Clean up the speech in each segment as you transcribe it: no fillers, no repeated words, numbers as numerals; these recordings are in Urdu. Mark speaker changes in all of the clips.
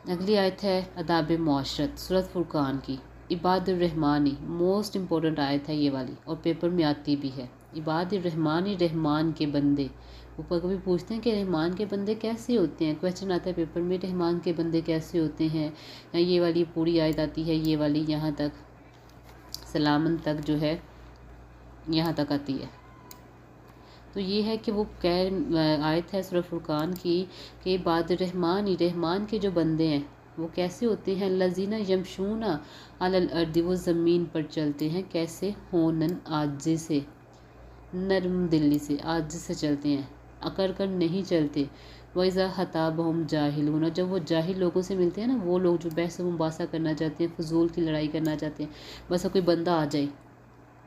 Speaker 1: اگلی آیت ہے آداب معاشرت، سورۃ فرقان کی۔ عباد الرحمانی موسٹ امپورٹنٹ آیت ہے یہ والی، اور پیپر میں آتی بھی ہے۔ عباد الرحمانی، رحمان کے بندے۔ اوپر کبھی پوچھتے ہیں کہ رحمان کے بندے کیسے ہوتے ہیں، کویسچن آتا ہے پیپر میں، رحمان کے بندے کیسے ہوتے ہیں۔ یہ والی پوری آیت آتی ہے، یہ والی یہاں تک سلامن تک جو ہے یہاں تک آتی ہے۔ تو یہ ہے کہ وہ آیت ہے سورۃ فرقان کی کہ عباد الرحمن، رحمان کے جو بندے ہیں وہ کیسے ہوتے ہیں، الذین یمشون علی الارض، وہ زمین پر چلتے ہیں کیسے، ہونن، عاجزی سے، نرم دلی سے، عاجزی سے چلتے ہیں، اکڑ کر نہیں چلتے۔ وَإِذَا خَاطَبَهُمْ الْجَاهِلُونَ، جب وہ جاہل لوگوں سے ملتے ہیں نا، وہ لوگ جو بحث و مباحثہ کرنا چاہتے ہیں، فضول کی لڑائی کرنا چاہتے ہیں، بس کوئی بندہ آ جائے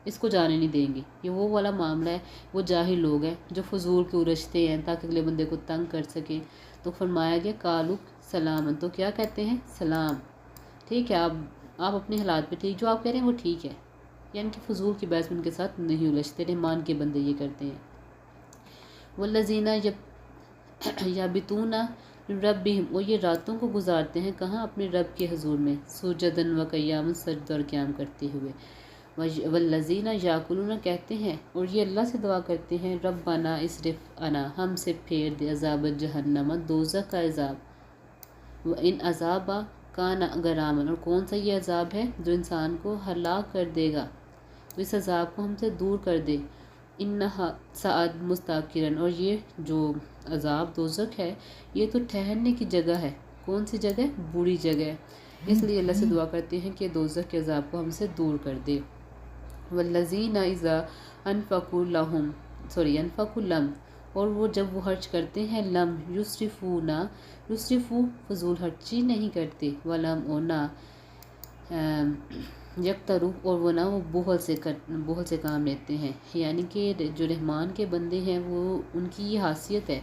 Speaker 1: اس کو جانے نہیں دیں گے، یہ وہ والا معاملہ ہے۔ وہ جاہل لوگ ہیں جو فضول کے الجھتے ہیں تاکہ اگلے بندے کو تنگ کر سکیں، تو فرمایا گیا قالوا سلام، تو کیا کہتے ہیں، سلام، ٹھیک ہے، آپ اپنے حالات پہ ٹھیک، جو آپ کہہ رہے ہیں وہ ٹھیک ہے، یعنی کہ فضول کی بحث میں ان کے ساتھ نہیں الجھتے، رحمان کے بندے یہ کرتے ہیں۔ والذین یبیتون لربہم، اور یہ راتوں کو گزارتے ہیں کہاں، اپنے رب کے حضور میں، سجداً و قیاما، سجدہ اور قیام کرتے ہوئے۔ والذین یاکلون، کہتے ہیں اور یہ اللہ سے دعا کرتے ہیں، ربنا اصرف عنا، ہم سے پھیر دے، عذاب جہنم، دوزخ کا عذاب، وان عذاب کان غراما، اور کون سا یہ عذاب ہے جو انسان کو ہلاک کر دے گا، تو اس عذاب کو ہم سے دور کر دے، انہا ساعت مستقرن، اور یہ جو عذاب دوزخ ہے یہ تو ٹھہرنے کی جگہ ہے، کون سی جگہ، بری جگہ ہے، اس لیے اللہ سے دعا کرتے ہیں کہ دوزخ کے عذاب کو ہم سے دور کر دے۔ والذین اذا انفقوا لم، اور وہ جب وہ خرچ کرتے ہیں، لم یسرفوا، فضول خرچی نہیں کرتے، ولم، اور نہ، یقتروا، اور وہ نہ وہ بخل سے کام لیتے ہیں، یعنی کہ جو رحمان کے بندے ہیں وہ ان کی یہ خاصیت ہے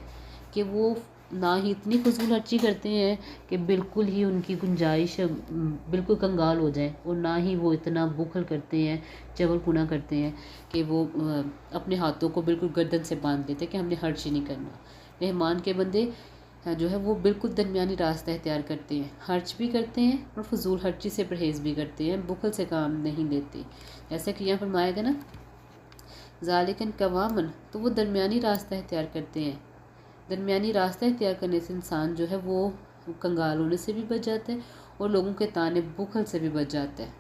Speaker 1: کہ وہ نہ ہی اتنی فضول خرچی کرتے ہیں کہ بالکل ہی ان کی گنجائش بالکل کنگال ہو جائے، اور نہ ہی وہ اتنا بخل کرتے ہیں، چغل پونا کرتے ہیں کہ وہ اپنے ہاتھوں کو بالکل گردن سے باندھ لیتے کہ ہم نے خرچ ہی نہیں کرنا۔ رحمان کے بندے جو ہے وہ بالکل درمیانی راستہ اختیار کرتے ہیں، خرچ بھی کرتے ہیں اور فضول خرچی سے پرہیز بھی کرتے ہیں، بخل سے کام نہیں لیتے، جیسا کہ یہاں فرمایا گیا نا ذالکن قوامن، تو وہ درمیانی راستہ اختیار کرتے ہیں۔ درمیانی راستہ اختیار کرنے سے انسان جو ہے وہ کنگال ہونے سے بھی بچ جاتا ہے اور لوگوں کے طعنے بخل سے بھی بچ جاتا ہے۔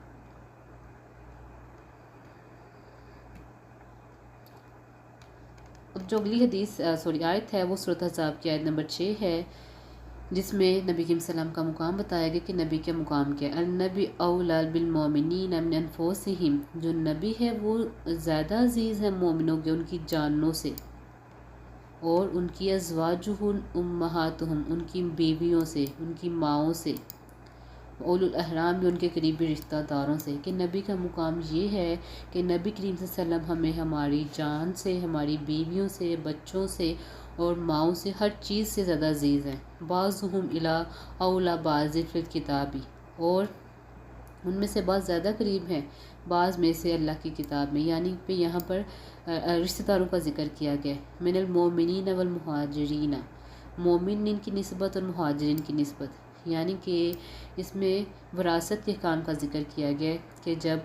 Speaker 1: اب جو اگلی آیت ہے وہ سورۃ احزاب کی آیت نمبر 6 ہے، جس میں نبی کریم صلی اللہ علیہ وسلم کا مقام بتایا گیا کہ نبی کا مقام کیا ہے۔ النبی اولی بالمؤمنین من انفسہم، جو نبی ہے وہ زیادہ عزیز ہے مومنوں کے ان کی جانوں سے، اور ان کی ازواجہم امہاتہم، ان کی بیویوں سے، ان کی ماؤں سے، اولو الاحرام، بھی ان کے قریبی رشتہ داروں سے، کہ نبی کا مقام یہ ہے کہ نبی کریم صلی اللہ علیہ وسلم ہمیں ہماری جان سے، ہماری بیویوں سے، بچوں سے اور ماؤں سے، ہر چیز سے زیادہ عزیز ہیں۔ بعضہم الی اولی بعض فی الکتاب، اور ان میں سے بعض زیادہ قریب ہیں بعض میں سے اللہ کی کتاب میں، یعنی کہ یہاں پر رشتہ داروں کا ذکر کیا گیا ہے، من المؤمنین والمہاجرین، مومن ان کی نسبت اور مہاجرین کی نسبت، یعنی کہ اس میں وراثت کے احکام کا ذکر کیا گیا ہے کہ جب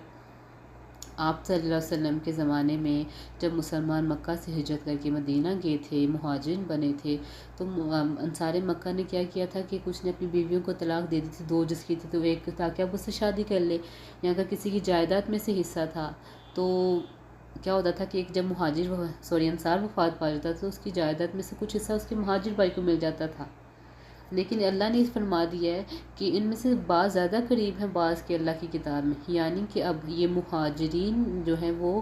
Speaker 1: آپ صلی اللہ علیہ وسلم کے زمانے میں جب مسلمان مکہ سے ہجرت کر کے مدینہ گئے تھے، مہاجرین بنے تھے، تو انصار مکہ نے کیا کیا تھا کہ کچھ نے اپنی بیویوں کو طلاق دے دی تھی، دو جس کی تھی تو ایک، تاکہ آپ اس سے شادی کر لے، یا اگر کسی کی جائیداد میں سے حصہ تھا تو کیا ہوتا تھا کہ ایک جب انصار وفات پا جاتا تھا تو اس کی جائیداد میں سے کچھ حصہ اس کے مہاجر بھائی کو مل جاتا تھا، لیکن اللہ نے فرما دیا ہے کہ ان میں سے بعض زیادہ قریب ہیں بعض کے اللہ کی کتاب میں، یعنی کہ اب یہ مہاجرین جو ہیں وہ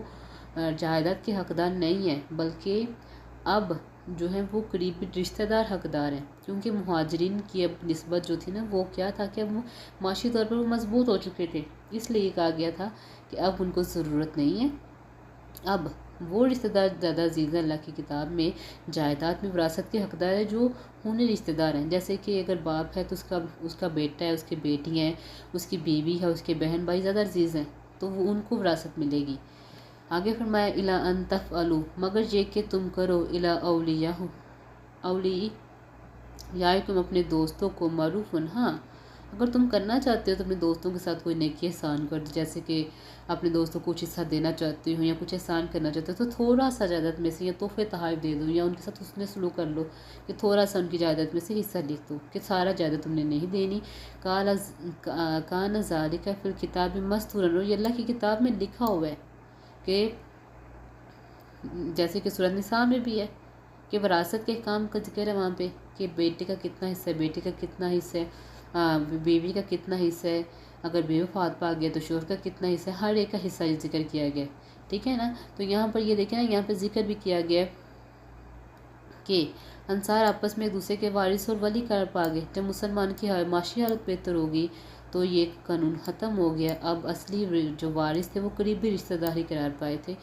Speaker 1: جائیداد کے حقدار نہیں ہیں، بلکہ اب جو ہیں وہ قریبی رشتہ دار حقدار ہیں، کیونکہ مہاجرین کی اب نسبت جو تھی نا وہ کیا تھا کہ اب وہ معاشی طور پر وہ مضبوط ہو چکے تھے، اس لیے یہ کہا گیا تھا کہ اب ان کو ضرورت نہیں ہے، اب وہ رشتہ دار زیادہ عزیز ہیں اللہ کی کتاب میں، جائیداد میں وراثت کے حقدار ہیں جو خونی رشتہ دار ہیں، جیسے کہ اگر باپ ہے تو اس کا بیٹا ہے، اس کی بیٹیاں ہیں، اس کی بیوی ہے، اس کے بہن بھائی زیادہ عزیز ہیں، تو وہ ان کو وراثت ملے گی۔ آگے فرمایا الا ان تفعلوا، مگر یہ کہ تم کرو، الا اولیاء تم اپنے دوستوں کو، معروف، ہاں اگر تم کرنا چاہتے ہو تو اپنے دوستوں کے ساتھ کوئی نیکی احسان کر دو، جیسے کہ اپنے دوستوں کو کچھ حصہ دینا چاہتے ہو یا کچھ احسان کرنا چاہتے ہو تو تھوڑا سا جائیداد میں سے یا تحفے تحائف دے دو، یا ان کے ساتھ حسن سلوک کر لو کہ تھوڑا سا ان کی جائیداد میں سے حصہ لکھ دو کہ سارا جائیداد تم نے نہیں دینی۔ کان ذالک فی الکتاب مستورا، اور یہ اللہ کی کتاب میں لکھا ہوا ہے کہ جیسے کہ سورۃ نساء میں بھی ہے کہ وراثت کے احکام کا ذکر ہے وہاں پہ کہ بیٹے کا کتنا حصہ ہے، بیٹی کا کتنا حصہ ہے، بیوی کا کتنا حصہ ہے، اگر بیوی وفات پا گیا تو شوہر کا کتنا حصہ ہے، ہر ایک کا حصہ ذکر کیا گیا، ٹھیک ہے نا۔ تو یہاں پر یہ دیکھیں نا، یہاں پہ ذکر بھی کیا گیا کہ انصار آپس میں ایک دوسرے کے وارث اور ولی قرار پا گئے۔ جب مسلمان کی معاشی حالت بہتر ہوگی تو یہ قانون ختم ہو گیا، اب اصلی جو وارث تھے وہ قریبی رشتہ داری قرار پائے تھے،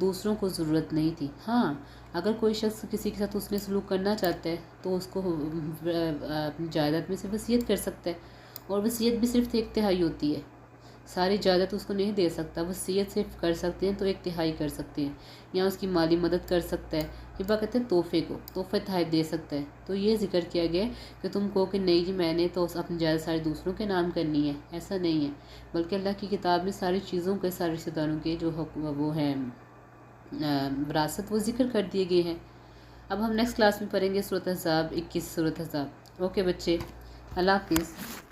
Speaker 1: دوسروں کو ضرورت نہیں تھی۔ ہاں اگر کوئی شخص کسی کے ساتھ حسن سلوک کرنا چاہتا ہے تو اس کو اپنی جائیداد میں سے وصیت کر سکتا ہے، اور وصیت بھی صرف 1/3 ہوتی ہے، ساری جائیداد اس کو نہیں دے سکتا، وصیت صرف کر سکتے ہیں تو 1/3 کر سکتے ہیں، یا اس کی مالی مدد کر سکتا ہے، ہبہ کہتے ہیں تحفے کو، تحفے تحائف دے سکتا ہے۔ تو یہ ذکر کیا گیا کہ تم کہو کہ نہیں جی میں نے تو اپنی جائیداد ساری دوسروں کے نام کرنی ہے، ایسا نہیں ہے، بلکہ اللہ کی کتاب میں ساری چیزوں کے، سارے رشتہ داروں کے جو وہ ہیں وراثت، وہ ذکر کر دیے گئے ہیں۔ اب ہم نیکسٹ کلاس میں پڑھیں گے سورۃ احزاب 21 سورۃ احزاب۔ اوکے بچے، اللہ حافظ۔